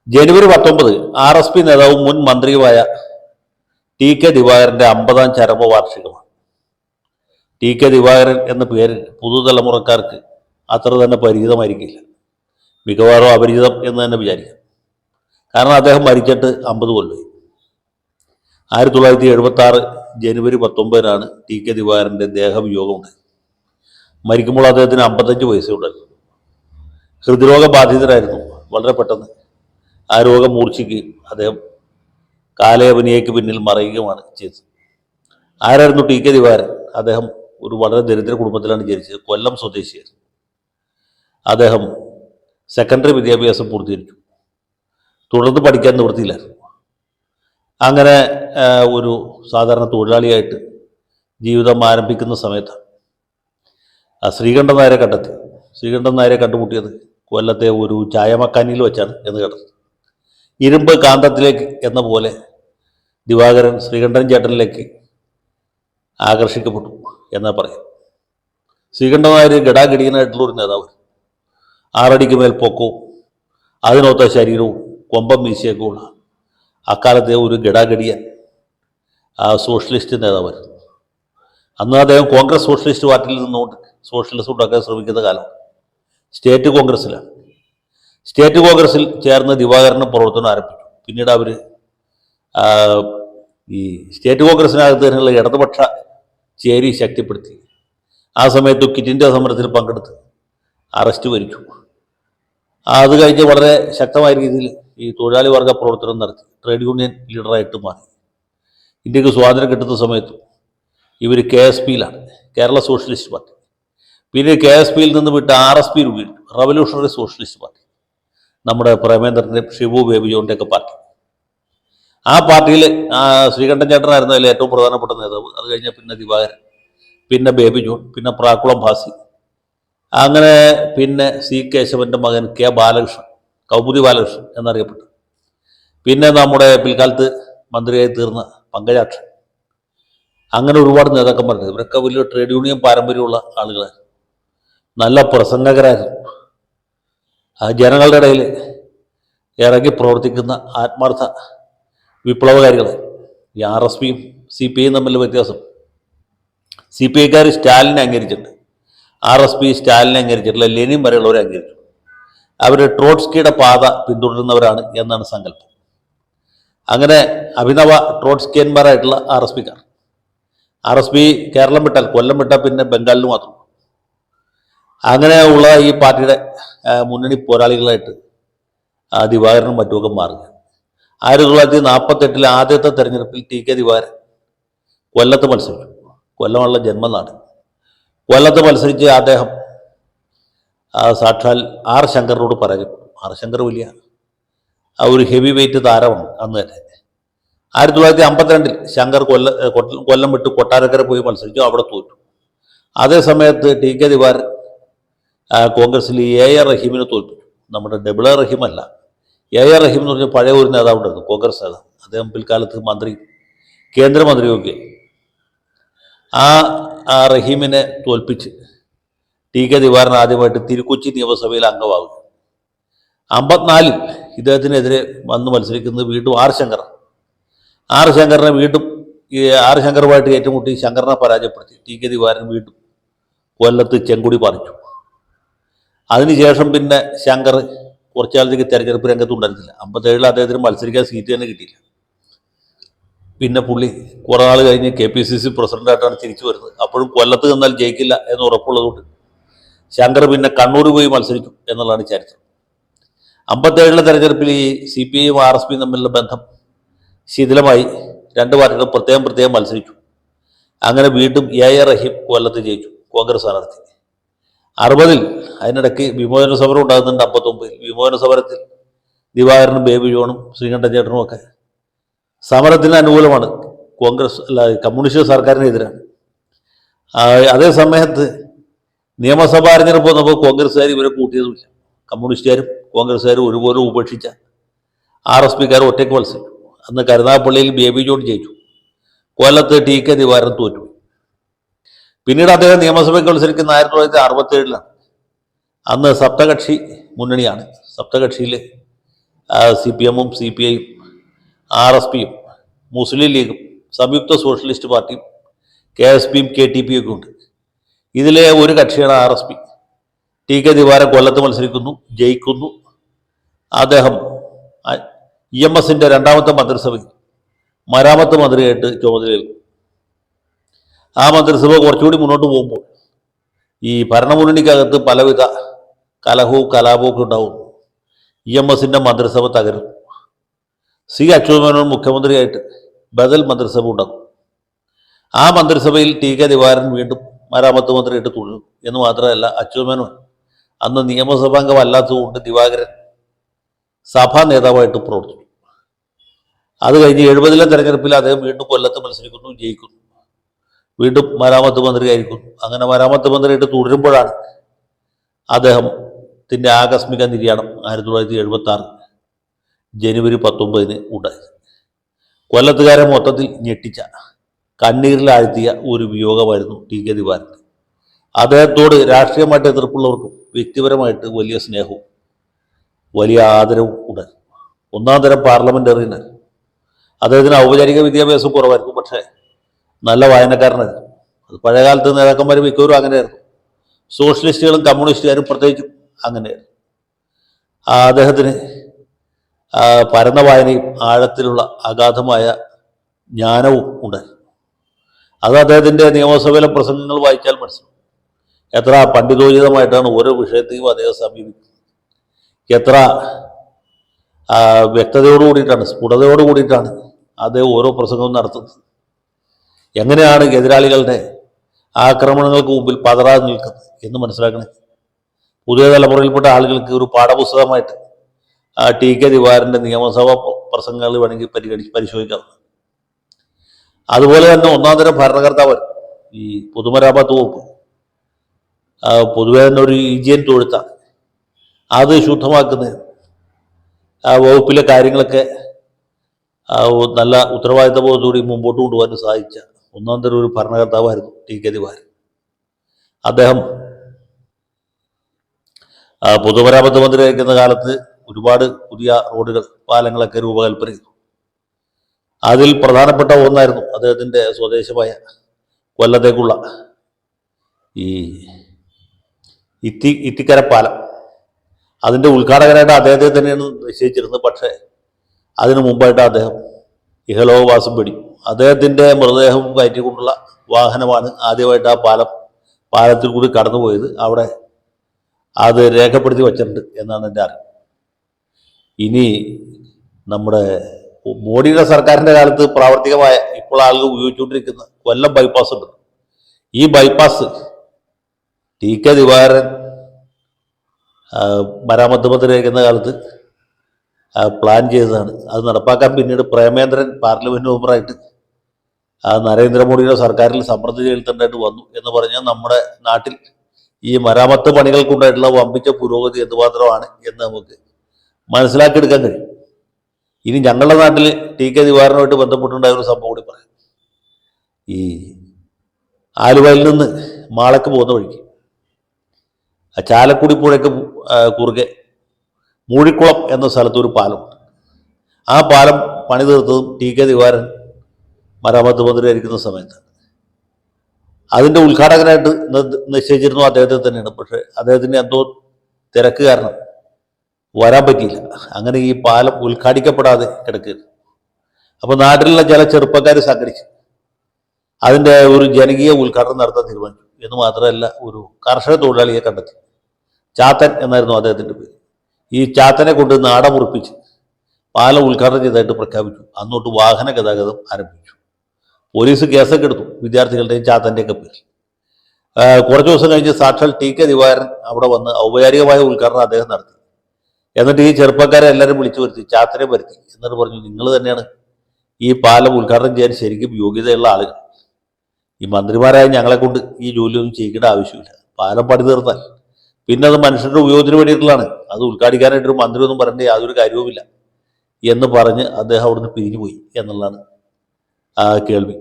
ജനുവരി 19 RSP നേതാവും മുൻ മന്ത്രിയുമായ TK ദിവാകരന്റെ 50ാം ചരമവാർഷികമാണ്. TK ദിവാകരൻ എന്ന പേര് പുതുതലമുറക്കാർക്ക് അത്ര തന്നെ പരിചിതമായിരിക്കില്ല. മിക്കവാറും അപരിചിതം എന്ന് തന്നെ വിചാരിക്കാം. കാരണം അദ്ദേഹം മരിച്ചിട്ട് 50 കൊല്ലമായി. 1976 ജനുവരി 19 TK ദിവാകരന്റെ ദേഹവിയോഗമുണ്ടായി. മരിക്കുമ്പോൾ അദ്ദേഹത്തിന് 55 വയസ്സേ ഉണ്ടായിരുന്നു. ഹൃദ്രോഗബാധിതരായിരുന്നു. വളരെ പെട്ടെന്ന് ആ രോഗം മൂർച്ഛിക്കുകയും അദ്ദേഹം കാലയവനിയയ്ക്ക് പിന്നിൽ മറയുകയുമാണ് ചെയ്തത്. ആരായിരുന്നു TK ദിവാകരൻ? അദ്ദേഹം ഒരു വളരെ ദരിദ്ര കുടുംബത്തിലാണ് ജനിച്ചത്. കൊല്ലം സ്വദേശിയായിരുന്നു. അദ്ദേഹം സെക്കൻഡറി വിദ്യാഭ്യാസം പൂർത്തീകരിച്ചു. തുടർന്ന് പഠിക്കാൻ നിവൃത്തിയില്ലായിരുന്നു. അങ്ങനെ ഒരു സാധാരണ തൊഴിലാളിയായിട്ട് ജീവിതം ആരംഭിക്കുന്ന സമയത്ത് ശ്രീകണ്ഠൻ നായരെ കണ്ടെത്തി. ശ്രീകണ്ഠൻ നായരെ കണ്ടുമുട്ടിയത് കൊല്ലത്തെ ഒരു ചായമക്കാനിയിൽ വെച്ചാണ് എന്ന് കേട്ടത്. ഇരുമ്പ് കാന്തത്തിലേക്ക് എന്ന പോലെ ദിവാകരൻ ശ്രീകണ്ഠൻ ചേട്ടനിലേക്ക് ആകർഷിക്കപ്പെട്ടു എന്നാ പറയാം. ശ്രീകണ്ഠൻ നായർ ഗടാഗടിയനായിട്ടുള്ള ഒരു നേതാവ്. 6 അടിക്ക് മേൽ പൊക്കവും അതിനൊത്ത ശരീരവും കൊമ്പം മീശയൊക്കെ ഉള്ള അക്കാലത്തെ ഒരു ഗടാഗടിയൻ സോഷ്യലിസ്റ്റ് നേതാവായിരുന്നു. അന്ന് അദ്ദേഹം കോൺഗ്രസ് സോഷ്യലിസ്റ്റ് പാർട്ടിയിൽ നിന്നുകൊണ്ട് സോഷ്യലിസം ഉണ്ടാക്കാൻ ശ്രമിക്കുന്ന കാലം. സ്റ്റേറ്റ് കോൺഗ്രസ്സിലാണ്. സ്റ്റേറ്റ് കോൺഗ്രസ്സിൽ ചേർന്ന് ദിവാകരനും പ്രവർത്തനം ആരംഭിച്ചു. പിന്നീട് അവർ ഈ സ്റ്റേറ്റ് കോൺഗ്രസ്സിനകത്ത് തന്നെയുള്ള ഇടതുപക്ഷ ചേരി ശക്തിപ്പെടുത്തി. ആ സമയത്ത് ക്വിറ്റ് ഇന്ത്യ സമരത്തിൽ പങ്കെടുത്ത് അറസ്റ്റ് വരിച്ചു. അത് കഴിഞ്ഞ് വളരെ ശക്തമായ രീതിയിൽ ഈ തൊഴിലാളി വർഗ പ്രവർത്തനം നടത്തി ട്രേഡ് യൂണിയൻ ലീഡറായിട്ട് മാറി. ഇന്ത്യക്ക് സ്വാതന്ത്ര്യം കിട്ടുന്ന സമയത്ത് ഇവർ KSPയിലാണ്, കേരള സോഷ്യലിസ്റ്റ് പാർട്ടി. പിന്നെ KSPയിൽ നിന്ന് വിട്ട് RSP രൂപീകരിച്ചു, റവല്യൂഷണറി സോഷ്യലിസ്റ്റ് പാർട്ടി. നമ്മുടെ പ്രേമേന്ദ്രൻ്റെയും ഷിബു ബേബി ജോണിൻ്റെയൊക്കെ പാർട്ടി. ആ പാർട്ടിയിൽ ശ്രീകണ്ഠൻ ചേട്ടനായിരുന്നു അതിൽ ഏറ്റവും പ്രധാനപ്പെട്ട നേതാവ്. അത് കഴിഞ്ഞാൽ പിന്നെ ദിവാകരൻ, പിന്നെ ബേബി ജോൺ, പിന്നെ പ്രാക്കുളം ഭാസി, അങ്ങനെ പിന്നെ C കേശവൻ്റെ മകൻ K ബാലകൃഷ്ണൻ, കൗമുദി ബാലകൃഷ്ണൻ എന്നറിയപ്പെട്ടു. പിന്നെ നമ്മുടെ പിൽക്കാലത്ത് മന്ത്രിയായി തീർന്ന പങ്കജാക്ഷൻ. അങ്ങനെ ഒരുപാട് നേതാക്കന്മാരുണ്ട്. ഇവരൊക്കെ വലിയ ട്രേഡ് യൂണിയൻ പാരമ്പര്യമുള്ള ആളുകളായിരുന്നു. നല്ല പ്രസംഗകരായിരുന്നു. ജനങ്ങളുടെ ഇടയിൽ ഇറങ്ങി പ്രവർത്തിക്കുന്ന ആത്മാർത്ഥ വിപ്ലവകാരികൾ. ഈ RSPയും CPIയും തമ്മിലുള്ള വ്യത്യാസം, CPIക്കാർ സ്റ്റാലിനെ അംഗീകരിച്ചിട്ടുണ്ട്, RSP സ്റ്റാലിനെ അംഗീകരിച്ചിട്ടില്ല, ലെനിൻ വരെയുള്ളവരെ അംഗീകരിച്ചു. അവർ ട്രോട്സ്കിയുടെ പാത പിന്തുടരുന്നവരാണ് എന്നാണ് സങ്കല്പം. അങ്ങനെ അഭിനവ ട്രോട്സ്കിയന്മാരായിട്ടുള്ള RSPക്കാർ. RSP കേരളം വിട്ടാൽ, കൊല്ലം വിട്ടാൽ പിന്നെ ബംഗാളിൽ മാത്രം. അങ്ങനെ ഉള്ള ഈ പാർട്ടിയുടെ മുന്നണി പോരാളികളായിട്ട് ദിവാകരനും മറ്റുമൊക്കെ മാറുകയാണ്. 1948 ആദ്യത്തെ തെരഞ്ഞെടുപ്പിൽ TK ദിവാകരൻ കൊല്ലത്ത് മത്സരിച്ചു. കൊല്ലമുള്ള ജന്മനാട്. കൊല്ലത്ത് മത്സരിച്ച് അദ്ദേഹം സാക്ഷാൽ R ശങ്കറിനോട് പരാജയപ്പെട്ടു. R ശങ്കർ വലിയ ഒരു ഹെവി വെയിറ്റ് താരമാണ് അന്ന് തന്നെ. 1952 ശങ്കർ കൊല്ലം വിട്ട് കൊട്ടാരക്കര പോയി മത്സരിച്ചു. അവിടെ തോറ്റു. അതേ സമയത്ത് TK ദിവാകരൻ കോൺഗ്രസിൽ AR റഹീമിനെ തോൽപ്പിച്ചു. നമ്മുടെ ഡബിൾ A റഹീമല്ല, AR റഹീം എന്ന് പറഞ്ഞാൽ പഴയ ഒരു നേതാവുണ്ടായിരുന്നു, കോൺഗ്രസ് നേതാവ്. അദ്ദേഹം പിൽക്കാലത്ത് മന്ത്രി, കേന്ദ്രമന്ത്രിയൊക്കെ. ആ റഹീമിനെ തോൽപ്പിച്ച് TK ദിവാകരൻ ആദ്യമായിട്ട് തിരുക്കൊച്ചി നിയമസഭയിൽ അംഗമാകും. 54 ഇദ്ദേഹത്തിനെതിരെ വന്ന് മത്സരിക്കുന്നത് വീണ്ടും R ശങ്കർ. R ശങ്കറിനെ വീണ്ടും R ശങ്കറുമായിട്ട് ഏറ്റുമുട്ടി ശങ്കറിനെ പരാജയപ്പെടുത്തി TK ദിവാകരൻ വീണ്ടും കൊല്ലത്ത് ചെങ്കുടി പറിച്ചു. അതിനുശേഷം പിന്നെ ശങ്കർ കുറച്ചാളത്തേക്ക് തെരഞ്ഞെടുപ്പ് രംഗത്ത് ഉണ്ടായിരുന്നില്ല. 57 അദ്ദേഹത്തിന് മത്സരിക്കാൻ സീറ്റ് തന്നെ കിട്ടിയില്ല. പിന്നെ പുള്ളി കുറേ നാൾ കഴിഞ്ഞ് KPCC പ്രസിഡന്റായിട്ടാണ് തിരിച്ചു വരുന്നത്. അപ്പോഴും കൊല്ലത്ത് നിന്നാൽ ജയിക്കില്ല എന്ന് ഉറപ്പുള്ളതുകൊണ്ട് ശങ്കർ പിന്നെ കണ്ണൂർ പോയി മത്സരിച്ചു എന്നുള്ളതാണ് ചരിത്രം. 57 തെരഞ്ഞെടുപ്പിൽ ഈ CPIയും RSPയും തമ്മിലുള്ള ബന്ധം ശിഥിലമായി. രണ്ട് പാർട്ടികളും പ്രത്യേകം മത്സരിച്ചു. അങ്ങനെ വീണ്ടും AR റഹീം കൊല്ലത്ത് ജയിച്ചു, കോൺഗ്രസ് സ്ഥാനാർത്ഥി. 60 അതിനിടയ്ക്ക് വിമോചന സമരം ഉണ്ടാകുന്നുണ്ട്. 59 വിമോചന സമരത്തിൽ ദിവാകരനും ബേബി ജോണും ശ്രീകണ്ഠൻ ചേട്ടനും ഒക്കെ സമരത്തിന് അനുകൂലമാണ്. കമ്മ്യൂണിസ്റ്റ് സർക്കാരിനെതിരാണ്. അതേ സമയത്ത് നിയമസഭാ തെരഞ്ഞെടുപ്പ് വന്നപ്പോൾ കോൺഗ്രസ്സുകാർ ഇവരെ കൂട്ടിയതുമില്ല. കമ്മ്യൂണിസ്റ്റുകാരും കോൺഗ്രസ്സുകാരും ഒരുപോലെ ഉപേക്ഷിച്ച RSPക്കാർ ഒറ്റയ്ക്ക് മത്സരിച്ചു. അന്ന് കരുനാഗപ്പള്ളിയിൽ ബേബി ജോൺ ജയിച്ചു. കൊല്ലത്ത് TK ദിവാകരൻ തോറ്റു. പിന്നീട് അദ്ദേഹം നിയമസഭയ്ക്ക് മത്സരിക്കുന്ന 1967 അന്ന് സപ്തകക്ഷി മുന്നണിയാണ്. സപ്തകക്ഷിയിൽ CPM-ഉം CPI-യും RSPയും മുസ്ലിം ലീഗും സംയുക്ത സോഷ്യലിസ്റ്റ് പാർട്ടിയും KSPയും KTPയും ഒക്കെ ഉണ്ട്. ഇതിലെ ഒരു കക്ഷിയാണ് RSP. TK ദിവാരൻ കൊല്ലത്ത് മത്സരിക്കുന്നു, ജയിക്കുന്നു. അദ്ദേഹം EMSന്റെ രണ്ടാമത്തെ മന്ത്രിസഭയിൽ മരാമത്ത് മന്ത്രിയായിട്ട് ചുമതലയേൽക്കും. ആ മന്ത്രിസഭ കുറച്ചുകൂടി മുന്നോട്ട് പോകുമ്പോൾ ഈ ഭരണമുന്നണിക്കകത്ത് പലവിധ കലഹവും കലാപവും ഒക്കെ ഉണ്ടാവും. EMSന്റെ മന്ത്രിസഭ തകരും. അച്യുതമേനോൻ മുഖ്യമന്ത്രിയായിട്ട് ബദൽ മന്ത്രിസഭ ഉണ്ടാക്കും. ആ മന്ത്രിസഭയിൽ TK ദിവാരൻ വീണ്ടും മരാമത്ത് മന്ത്രിയായിട്ട് തുടരും. എന്ന് മാത്രമല്ല, അച്യുതമേനോൻ അന്ന് നിയമസഭാംഗം അല്ലാത്തതുകൊണ്ട് ദിവാകരൻ സഭാ നേതാവായിട്ട് പ്രവർത്തിച്ചു. അത് കഴിഞ്ഞ് 70-ലെ തെരഞ്ഞെടുപ്പിൽ അദ്ദേഹം വീണ്ടും കൊല്ലത്ത് മത്സരിക്കുന്നു, ജയിക്കുന്നു. വീണ്ടും മരാമത്ത് മന്ത്രിയായിരിക്കുന്നു. അങ്ങനെ മരാമത്ത് മന്ത്രിയായിട്ട് തുടരുമ്പോഴാണ് അദ്ദേഹത്തിൻ്റെ ആകസ്മിക നിര്യാണം 1976 ജനുവരി 19 ഉണ്ടായത്. കൊല്ലത്തുകാരെ മൊത്തത്തിൽ ഞെട്ടിച്ച, കണ്ണീരിലാഴ്ത്തിയ ഒരു വിയോഗമായിരുന്നു TK ദിവാരൻ. അദ്ദേഹത്തോട് രാഷ്ട്രീയമായിട്ട് എതിർപ്പുള്ളവർക്കും വ്യക്തിപരമായിട്ട് വലിയ സ്നേഹവും വലിയ ആദരവും ഉണ്ടായിരുന്നു. ഒന്നാം തരം പാർലമെന്റേറിയനായിരുന്നു. അദ്ദേഹത്തിന് ഔപചാരിക വിദ്യാഭ്യാസം കുറവായിരുന്നു, പക്ഷേ നല്ല വായനക്കാരനായിരുന്നു. അത് പഴയകാലത്ത് നേതാക്കന്മാർ മിക്കവരും അങ്ങനെയായിരുന്നു. സോഷ്യലിസ്റ്റുകളും കമ്മ്യൂണിസ്റ്റുകാരും പ്രത്യേകിച്ചും അങ്ങനെയായിരുന്നു. അദ്ദേഹത്തിന് പരന്ന വായനയും ആഴത്തിലുള്ള അഗാധമായ ജ്ഞാനവും ഉണ്ടായിരുന്നു. അത് അദ്ദേഹത്തിൻ്റെ നിയമസഭയിലെ പ്രസംഗങ്ങൾ വായിച്ചാൽ മനസ്സിലാവും. എത്ര പണ്ഡിതോചിതമായിട്ടാണ് ഓരോ വിഷയത്തെയും അദ്ദേഹം സമീപിക്കുന്നത്. എത്ര വ്യക്തതയോട് കൂടിയിട്ടാണ്, സ്ഫുടതയോട് കൂടിയിട്ടാണ് അദ്ദേഹം ഓരോ പ്രസംഗവും നടത്തുന്നത്. എങ്ങനെയാണ് എതിരാളികളുടെ ആക്രമണങ്ങൾക്ക് മുമ്പിൽ പതറാതെ നിൽക്കുന്നത് എന്ന് മനസ്സിലാക്കണേ. പുതിയ തലമുറയിൽപ്പെട്ട ആളുകൾക്ക് ഒരു പാഠപുസ്തകമായിട്ട് TK ദിവാരൻ്റെ നിയമസഭാ പ്രസംഗങ്ങൾ വേണമെങ്കിൽ പരിശോധിക്കാം. അതുപോലെ തന്നെ ഒന്നാം തരം ഭരണകർത്താവ് ഈ പൊതുമരാമത്ത് വകുപ്പ് പൊതുവെ തന്നെ ഒരു ഈജിയൻ തൊഴുത്താണ്. അത് ശുദ്ധമാക്കുന്നതിന് വകുപ്പിലെ കാര്യങ്ങളൊക്കെ നല്ല ഉത്തരവാദിത്തബോധത്തോടെ മുമ്പോട്ട് കൊണ്ടുപോകാൻ സാധിച്ച ഒന്നാം തരം ഒരു ഭരണകർത്താവായിരുന്നു TK ദിവാരൻ. അദ്ദേഹം പൊതുമരാമത്ത് മന്ത്രിയായിരിക്കുന്ന കാലത്ത് ഒരുപാട് പുതിയ റോഡുകൾ, പാലങ്ങളൊക്കെ രൂപകൽപ്പന ചെയ്തു. അതിൽ പ്രധാനപ്പെട്ട ഒന്നായിരുന്നു അദ്ദേഹത്തിൻ്റെ സ്വദേശമായ കൊല്ലത്തേക്കുള്ള ഈ ഇത്തിക്കര പാലം. അതിൻ്റെ ഉദ്ഘാടകനായിട്ട് അദ്ദേഹത്തെ തന്നെയാണ് നിശ്ചയിച്ചിരുന്നത്. പക്ഷേ അതിനു മുമ്പായിട്ട് അദ്ദേഹം ഇഹലോകവാസം വെടിഞ്ഞു. അദ്ദേഹത്തിൻ്റെ മൃതദേഹം കയറ്റിക്കൊണ്ടുള്ള വാഹനമാണ് ആദ്യമായിട്ട് ആ പാലത്തിൽ കൂടി കടന്നുപോയത്. അവിടെ അത് രേഖപ്പെടുത്തി വച്ചിട്ടുണ്ട് എന്നാണ് എൻ്റെ അറിവ്. ഇനി നമ്മുടെ മോഡിയുടെ സർക്കാരിൻ്റെ കാലത്ത് പ്രാവർത്തികമായ ഇപ്പോൾ ആളുകൾ ഉപയോഗിച്ചുകൊണ്ടിരിക്കുന്ന കൊല്ലം ബൈപ്പാസ് ഉണ്ട്. ഈ ബൈപ്പാസ് TK ദിവാരൻ മരാമത്ത് മന്ത്രിയായിരിക്കുന്ന കാലത്ത് പ്ലാൻ ചെയ്തതാണ്. അത് നടപ്പാക്കാൻ പിന്നീട് പ്രേമേന്ദ്രൻ പാർലമെന്റ് മെമ്പറായിട്ട് നരേന്ദ്രമോദിയുടെ സർക്കാരിൽ സമ്മർദ്ദം ചെലുത്തേണ്ടതായിട്ട് വന്നു എന്ന് പറഞ്ഞാൽ നമ്മുടെ നാട്ടിൽ ഈ മരാമത്ത് പണികൾക്കുണ്ടായിട്ടുള്ള വമ്പിച്ച പുരോഗതി എന്തുമാത്രമാണ് എന്ന് നമുക്ക് മനസ്സിലാക്കിയെടുക്കാൻ കഴിയും. ഇനി ഞങ്ങളുടെ നാട്ടിൽ TK ദിവാരനുമായിട്ട് ബന്ധപ്പെട്ടുണ്ടായ ഒരു സംഭവം കൂടി പറയാം. ഈ ആലുവയിൽ നിന്ന് മാളയ്ക്ക് പോകുന്ന വഴിക്ക് ചാലക്കുടി പുഴയ്ക്ക് കുറുകെ മൂഴിക്കുളം എന്ന സ്ഥലത്ത് ഒരു പാലമുണ്ട്. ആ പാലം പണി തീർത്തതും TK ദിവാരൻ മരാമത്ത് മന്ത്രിയായിരിക്കുന്ന സമയത്താണ്. അതിൻ്റെ ഉദ്ഘാടകനായിട്ട് നിശ്ചയിച്ചിരുന്നു അദ്ദേഹത്തെ തന്നെയാണ്. പക്ഷേ അദ്ദേഹത്തിന് എന്തോ തിരക്ക് കാരണം വരാൻ പറ്റിയില്ല. അങ്ങനെ ഈ പാലം ഉദ്ഘാടിക്കപ്പെടാതെ കിടക്കുകയാണ്. അപ്പോൾ നാട്ടിലുള്ള ചില ചെറുപ്പക്കാർ സംഘടിച്ചു അതിൻ്റെ ഒരു ജനകീയ ഉദ്ഘാടനം നടത്താൻ തീരുമാനിച്ചു. എന്ന് മാത്രമല്ല, ഒരു കർഷക തൊഴിലാളിയെ കണ്ടെത്തി. ചാത്തൻ എന്നായിരുന്നു അദ്ദേഹത്തിൻ്റെ പേര്. ഈ ചാത്തനെ കൊണ്ട് നാട മുറിപ്പിച്ച് പാലം ഉദ്ഘാടനം ചെയ്തതായിട്ട് പ്രഖ്യാപിച്ചു. അന്നോട്ട് വാഹന ഗതാഗതം ആരംഭിച്ചു. പോലീസ് കേസൊക്കെ എടുത്തു വിദ്യാർത്ഥികളുടെയും ചാത്തൻ്റെയൊക്കെ പേരിൽ. കുറച്ച് ദിവസം കഴിഞ്ഞ് സാക്ഷാൽ TK ദിവാരൻ അവിടെ വന്ന് ഔപചാരികമായ ഉദ്ഘാടനം അദ്ദേഹം നടത്തി. എന്നിട്ട് ഈ ചെറുപ്പക്കാരെ എല്ലാവരും വിളിച്ചു വരുത്തി, ചാത്തനെ വരുത്തി. എന്നിട്ട് പറഞ്ഞു, നിങ്ങൾ തന്നെയാണ് ഈ പാലം ഉദ്ഘാടനം ചെയ്യാൻ ശരിക്കും യോഗ്യതയുള്ള ആളുകൾ. ഈ മന്ത്രിമാരായ ഞങ്ങളെ കൊണ്ട് ഈ ജോലിയൊന്നും ചെയ്യേണ്ട ആവശ്യമില്ല. പാലം പണി തീർന്നാൽ പിന്നെ അത് മനുഷ്യരുടെ ഉപയോഗത്തിന് വേണ്ടിയിട്ടുള്ളതാണ്. അത് ഉദ്ഘാടിക്കാനായിട്ടൊരു മന്ത്രി ഒന്നും പറയേണ്ട യാതൊരു കാര്യവുമില്ല എന്ന് പറഞ്ഞ് അദ്ദേഹം അവിടുന്ന് പിരിഞ്ഞുപോയി എന്നുള്ളതാണ് കേൾവി.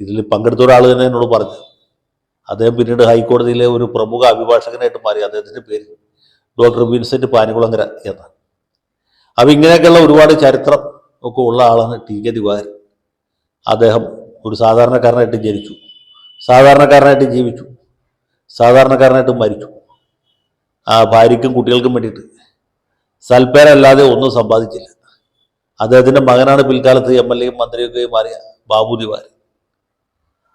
ഇതിൽ പങ്കെടുത്ത ഒരാൾ തന്നെ എന്നോട് പറഞ്ഞു. അദ്ദേഹം പിന്നീട് ഹൈക്കോടതിയിലെ ഒരു പ്രമുഖ അഭിഭാഷകനായിട്ട് മാറി. അദ്ദേഹത്തിൻ്റെ പേര് ഡോക്ടർ വിൻസെന്റ് പാനിക്കുളങ്ങര എന്നാണ്. അപ്പം ഇങ്ങനെയൊക്കെയുള്ള ഒരുപാട് ചരിത്രം ഒക്കെ ഉള്ള ആളാണ് ടി കെ ദിവാകരൻ. അദ്ദേഹം ഒരു സാധാരണക്കാരനായിട്ട് ജനിച്ചു, സാധാരണക്കാരനായിട്ട് ജീവിച്ചു, സാധാരണക്കാരനായിട്ട് മരിച്ചു. ആ ഭാര്യയ്ക്കും കുട്ടികൾക്കും വേണ്ടിയിട്ട് സൽപ്പേരല്ലാതെ ഒന്നും സമ്പാദിച്ചില്ല. അദ്ദേഹത്തിൻ്റെ മകനാണ് പിൽക്കാലത്ത് MLA യും മന്ത്രിയൊക്കെ മാറിയ ബാബു ദിവാകരൻ.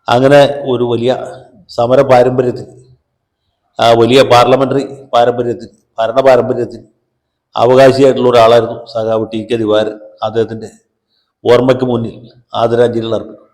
അങ്ങനെ ഒരു വലിയ സമര പാരമ്പര്യത്തിൽ, വലിയ പാർലമെൻ്ററി പാരമ്പര്യത്തിൽ, ഭരണ പാരമ്പര്യത്തിൽ അവകാശിയായിട്ടുള്ള ഒരാളായിരുന്നു സഖാവ് ടി കെ ദിവാകരൻ. അദ്ദേഹത്തിൻ്റെ ഓർമ്മയ്ക്ക് മുന്നിൽ ആദരാഞ്ജലികൾ അർപ്പിക്കും.